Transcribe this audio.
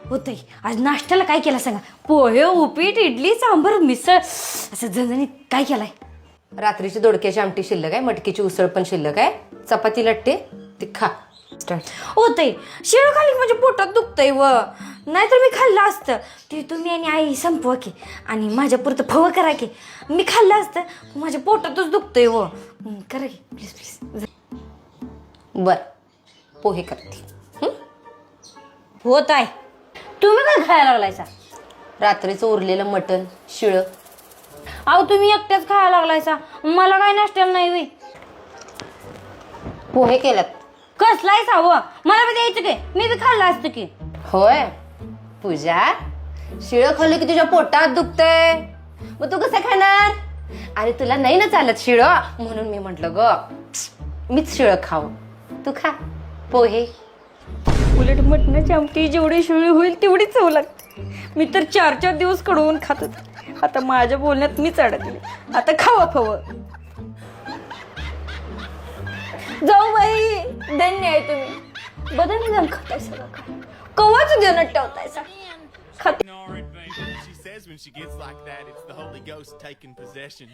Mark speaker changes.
Speaker 1: होतंय. आज नाश्त्याला काय केलं सांगा? पोहे, उपीट, इडली, सांबर, मिसळ असं झणझणीत काय केलाय?
Speaker 2: रात्रीची दोडक्याची आमटी शिल्लक आहे, मटकीची उसळ पण शिल्लक आहे, चपाती लट्टे ती खा.
Speaker 1: होतंय. शिळ खाली म्हणजे पोटात दुखतंय व नाहीतर मी खाल्लं असतं. ते तुम्ही आणि आई संपवा की आणि माझ्या पुरतं फवं करा की. मी खाल्लं असतं माझ्या पोटातच दुखतंय व करा की प्लीज प्लीज.
Speaker 2: बर पोहे करते.
Speaker 1: होत आहे. तुम्ही काय खायला लागलायसा?
Speaker 2: रात्रीचं उरलेलं मटण शिळं.
Speaker 1: अहो तुम्ही एकट्याच खायला लागलायसा, मला काय नाश्त्याला नाही वे.
Speaker 2: पोहे केल्यात.
Speaker 1: कसलाय सावं? मला बी द्यायचं की, मी बी खाल्लं असतं की.
Speaker 2: होय पूजा, शिळं खाल्लं की तुझ्या पोटात दुखतंय, मग तू कसं खाणार? आणि तुला नाही ना चालत शिळं, म्हणून मी म्हंटल ग मीच शिळं खाऊ, तू खा पोहे.
Speaker 1: उलट मटणाची आमटी जेवढी शिळी होईल तेवढी चव लागते. मी तर 4-4 दिवस कडवून खात होते. आता माझ्या बोलण्यात मीच अडकले. आता खावा फवं. जाऊ बाई, धन्य आहे तुम्ही. बदल जाऊन खातायसा का? कवाच ध्यानात ठेवतायसा.
Speaker 3: She says when she gets like that, it's the Holy Ghost taking possession.